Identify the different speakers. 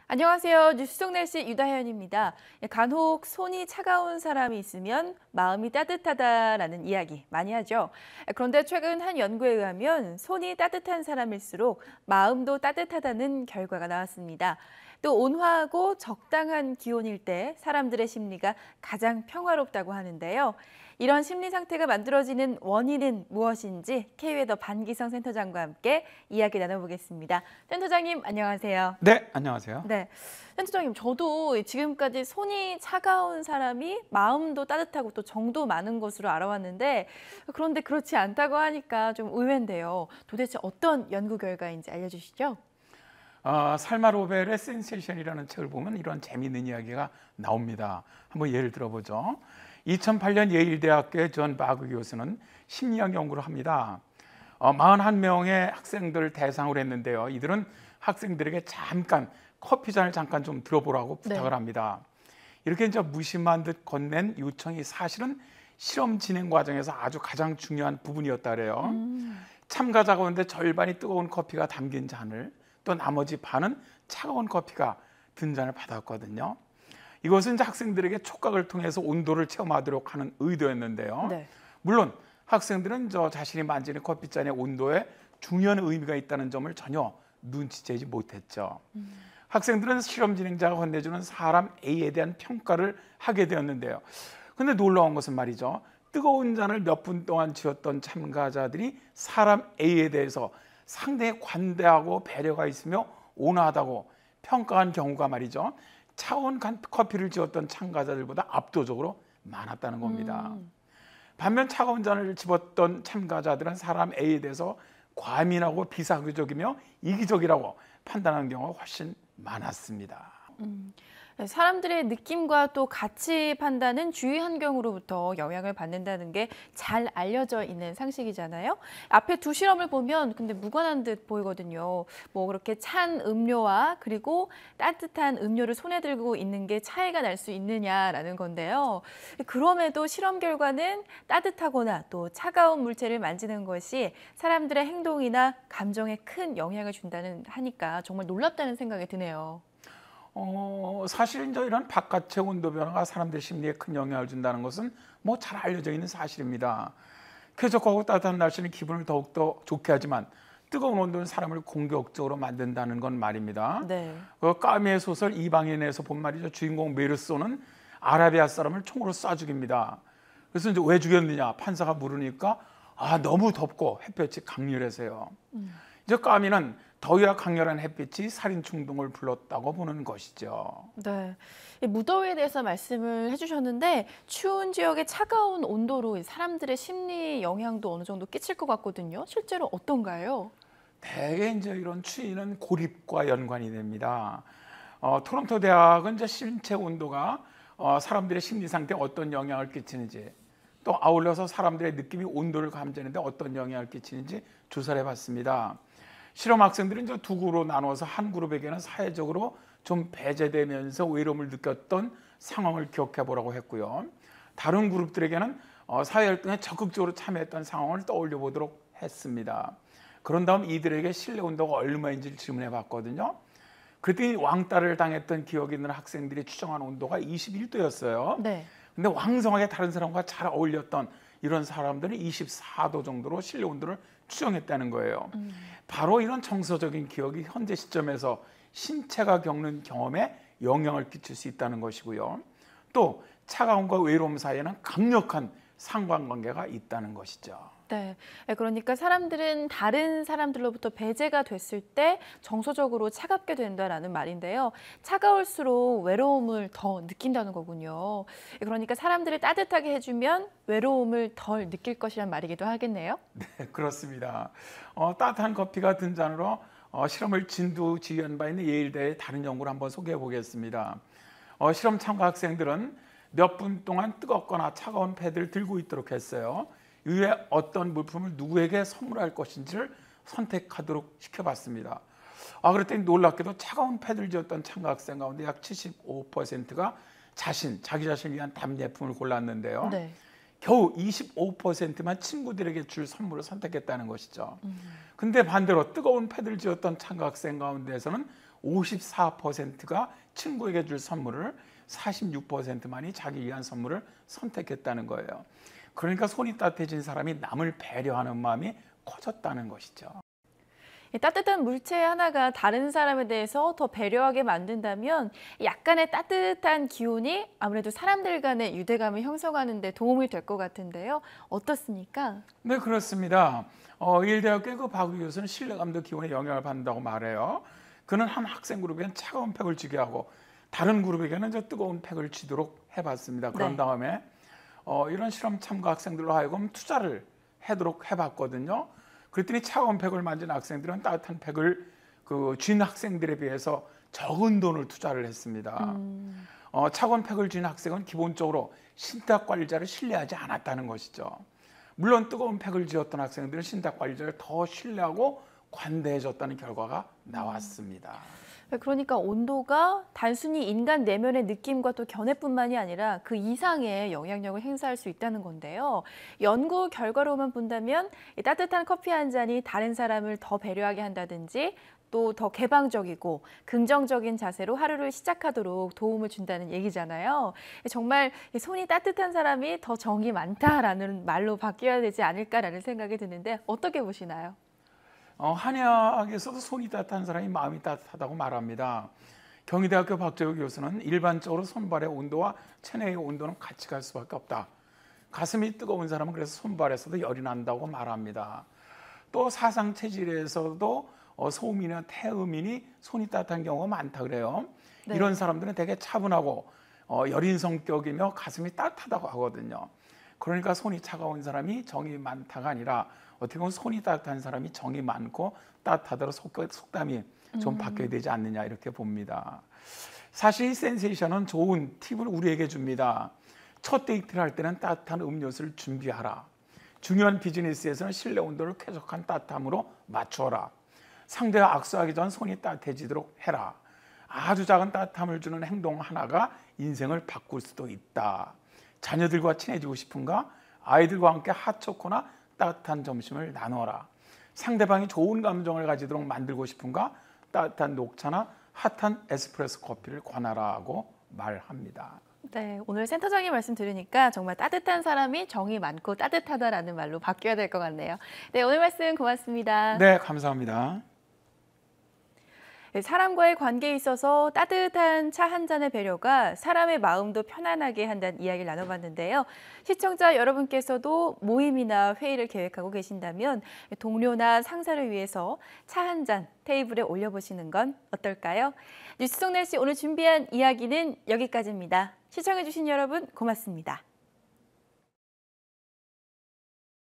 Speaker 1: 안녕하세요. 뉴스 속 날씨 유다현입니다. 간혹 손이 차가운 사람이 있으면 마음이 따뜻하다라는 이야기 많이 하죠. 그런데 최근 한 연구에 의하면 손이 따뜻한 사람일수록 마음도 따뜻하다는 결과가 나왔습니다. 또 온화하고 적당한 기온일 때 사람들의 심리가 가장 평화롭다고 하는데요. 이런 심리 상태가 만들어지는 원인은 무엇인지 K웨더 반기성 센터장과 함께 이야기 나눠보겠습니다. 센터장님, 안녕하세요.
Speaker 2: 네, 안녕하세요.
Speaker 1: 네, 센터장님, 저도 지금까지 손이 차가운 사람이 마음도 따뜻하고 또 정도 많은 것으로 알아왔는데 그런데 그렇지 않다고 하니까 좀 의외인데요. 도대체 어떤 연구 결과인지 알려주시죠?
Speaker 2: 살마 로벨의 센세이션이라는 책을 보면 이런 재미있는 이야기가 나옵니다. 한번 예를 들어보죠. 2008년 예일대학교의 존 바그 교수는 심리학 연구를 합니다. 41명의 학생들을 대상으로 했는데요. 이들은 학생들에게 잠깐 커피 잔을 잠깐 좀 들어보라고 부탁을 합니다. 이렇게 이제 무심한 듯 건넨 요청이 사실은 실험 진행 과정에서 아주 가장 중요한 부분이었다 그래요. 참가자 가운데 절반이 뜨거운 커피가 담긴 잔을, 또 나머지 반은 차가운 커피가 든 잔을 받았거든요. 이것은 이제 학생들에게 촉각을 통해서 온도를 체험하도록 하는 의도였는데요. 물론 학생들은 자신이 만지는 커피잔의 온도에 중요한 의미가 있다는 점을 전혀 눈치채지 못했죠. 학생들은 실험 진행자가 건네주는 사람 A에 대한 평가를 하게 되었는데요. 근데 놀라운 것은 말이죠. 뜨거운 잔을 몇 분 동안 쥐었던 참가자들이 사람 A에 대해서 상당히 관대하고 배려가 있으며 온화하다고 평가한 경우가 말이죠. 차가운 커피를 지었던 참가자들보다 압도적으로 많았다는 겁니다. 반면 차가운 잔을 집었던 참가자들은 사람 A에 대해서 과민하고 비사교적이며 이기적이라고 판단하는 경우가 훨씬 많았습니다.
Speaker 1: 사람들의 느낌과 또 가치 판단은 주위 환경으로부터 영향을 받는다는 게 잘 알려져 있는 상식이잖아요. 앞에 두 실험을 보면 근데 무관한 듯 보이거든요. 뭐 그렇게 찬 음료와 그리고 따뜻한 음료를 손에 들고 있는 게 차이가 날 수 있느냐라는 건데요. 그럼에도 실험 결과는 따뜻하거나 또 차가운 물체를 만지는 것이 사람들의 행동이나 감정에 큰 영향을 준다는 하니까 정말 놀랍다는 생각이 드네요.
Speaker 2: 사실 이제 이런 바깥의 온도 변화가 사람들 심리에 큰 영향을 준다는 것은 뭐 잘 알려져 있는 사실입니다. 쾌적하고 따뜻한 날씨는 기분을 더욱더 좋게 하지만 뜨거운 온도는 사람을 공격적으로 만든다는 건 말입니다. 까미의 소설 이방인에서 본 말이죠. 주인공 메르소는 아라비아 사람을 총으로 쏴 죽입니다. 그래서 이제 왜 죽였느냐? 판사가 물으니까 너무 덥고 햇볕이 강렬해서요. 이제 까미는 더위와 강렬한 햇빛이 살인 충동을 불렀다고 보는 것이죠.
Speaker 1: 네, 이 무더위에 대해서 말씀을 해주셨는데 추운 지역의 차가운 온도로 사람들의 심리 영향도 어느 정도 끼칠 것 같거든요. 실제로 어떤가요?
Speaker 2: 대개 이제 이런 추위는 고립과 연관이 됩니다. 토론토 대학은 이제 신체 온도가 사람들의 심리 상태에 어떤 영향을 끼치는지, 또 아울러서 사람들의 느낌이 온도를 감지하는데 어떤 영향을 끼치는지 조사를 해봤습니다. 실험 학생들은 이제 두 그룹으로 나눠서 한 그룹에게는 사회적으로 좀 배제되면서 외로움을 느꼈던 상황을 기억해 보라고 했고요. 다른 그룹들에게는 사회활동에 적극적으로 참여했던 상황을 떠올려 보도록 했습니다. 그런 다음 이들에게 실내 온도가 얼마인지를 질문해 봤거든요. 그랬더니 왕따를 당했던 기억이 있는 학생들이 추정한 온도가 21도였어요. 근데 왕성하게 다른 사람과 잘 어울렸던 이런 사람들은 24도 정도로 실내 온도를 추정했다는 거예요. 바로 이런 정서적인 기억이 현재 시점에서 신체가 겪는 경험에 영향을 끼칠 수 있다는 것이고요. 또 차가움과 외로움 사이에는 강력한 상관관계가 있다는 것이죠.
Speaker 1: 네, 그러니까 사람들은 다른 사람들로부터 배제가 됐을 때 정서적으로 차갑게 된다라는 말인데요. 차가울수록 외로움을 더 느낀다는 거군요. 그러니까 사람들을 따뜻하게 해주면 외로움을 덜 느낄 것이란 말이기도 하겠네요.
Speaker 2: 네, 그렇습니다. 따뜻한 커피가 든 잔으로 실험을 진두지휘한 바 있는 예일대의 다른 연구를 한번 소개해 보겠습니다. 실험 참가 학생들은 몇 분 동안 뜨겁거나 차가운 패드를 들고 있도록 했어요. 이후에 어떤 물품을 누구에게 선물할 것인지를 선택하도록 시켜봤습니다. 그랬더니 놀랍게도 차가운 패드를 쥐었던 참가 학생 가운데 약 75%가 자기 자신을 위한 답례품을 골랐는데요. 겨우 25%만 친구들에게 줄 선물을 선택했다는 것이죠. 근데 반대로 뜨거운 패드를 쥐었던 참가 학생 가운데에서는 54%가 친구에게 줄 선물을 46%만이 자기 위한 선물을 선택했다는 거예요. 그러니까 손이 따뜻해진 사람이 남을 배려하는 마음이 커졌다는 것이죠.
Speaker 1: 이 따뜻한 물체 하나가 다른 사람에 대해서 더 배려하게 만든다면 약간의 따뜻한 기운이 아무래도 사람들 간의 유대감을 형성하는 데 도움이 될 것 같은데요. 어떻습니까?
Speaker 2: 네, 그렇습니다. 예일대학교의 그 박우 교수는 신뢰감도 기운에 영향을 받는다고 말해요. 그는 한 학생 그룹에는 차가운 팩을 쥐게 하고 다른 그룹에게는 저 뜨거운 팩을 쥐도록 해봤습니다. 그런
Speaker 1: 네.
Speaker 2: 다음에 이런 실험 참가 학생들로 하여금 투자를 하도록 해봤거든요. 그랬더니 차가운 팩을 만진 학생들은 따뜻한 팩을 쥔 학생들에 비해서 적은 돈을 투자를 했습니다. 차가운 팩을 쥔 학생은 기본적으로 신탁관리자를 신뢰하지 않았다는 것이죠. 물론 뜨거운 팩을 쥐었던 학생들은 신탁관리자를 더 신뢰하고 관대해졌다는 결과가 나왔습니다.
Speaker 1: 그러니까 온도가 단순히 인간 내면의 느낌과 또 견해뿐만이 아니라 그 이상의 영향력을 행사할 수 있다는 건데요. 연구 결과로만 본다면 이 따뜻한 커피 한 잔이 다른 사람을 더 배려하게 한다든지 또 더 개방적이고 긍정적인 자세로 하루를 시작하도록 도움을 준다는 얘기잖아요. 정말 손이 따뜻한 사람이 더 정이 많다라는 말로 바뀌어야 되지 않을까라는 생각이 드는데 어떻게 보시나요?
Speaker 2: 한의학에서도 손이 따뜻한 사람이 마음이 따뜻하다고 말합니다. 경희대학교 박재우 교수는 일반적으로 손발의 온도와 체내의 온도는 같이 갈 수밖에 없다. 가슴이 뜨거운 사람은 그래서 손발에서도 열이 난다고 말합니다. 또 사상 체질에서도 소음이나 태음인이 손이 따뜻한 경우가 많다 그래요.
Speaker 1: 네.
Speaker 2: 이런 사람들은 되게 차분하고 여린 성격이며 가슴이 따뜻하다고 하거든요. 그러니까 손이 차가운 사람이 정이 많다가 아니라 어떻게 보면 손이 따뜻한 사람이 정이 많고 따뜻하도록 속담이 좀 바뀌어야 되지 않느냐 이렇게 봅니다. 사실 이 센세이션은 좋은 팁을 우리에게 줍니다. 첫 데이트를 할 때는 따뜻한 음료수를 준비하라. 중요한 비즈니스에서는 실내 온도를 쾌적한 따뜻함으로 맞추어라. 상대와 악수하기 전 손이 따뜻해지도록 해라. 아주 작은 따뜻함을 주는 행동 하나가 인생을 바꿀 수도 있다. 자녀들과 친해지고 싶은가? 아이들과 함께 핫초코나 따뜻한 점심을 나눠라. 상대방이 좋은 감정을 가지도록 만들고 싶은가? 따뜻한 녹차나 핫한 에스프레소 커피를 권하라고 말합니다.
Speaker 1: 네, 오늘 센터장님 말씀 들으니까 정말 따뜻한 사람이 정이 많고 따뜻하다라는 말로 바뀌어야 될 것 같네요. 네, 오늘 말씀 고맙습니다.
Speaker 2: 네, 감사합니다.
Speaker 1: 사람과의 관계에 있어서 따뜻한 차 한 잔의 배려가 사람의 마음도 편안하게 한다는 이야기를 나눠봤는데요. 시청자 여러분께서도 모임이나 회의를 계획하고 계신다면 동료나 상사를 위해서 차 한 잔 테이블에 올려보시는 건 어떨까요? 뉴스 속 날씨 오늘 준비한 이야기는 여기까지입니다. 시청해주신 여러분 고맙습니다.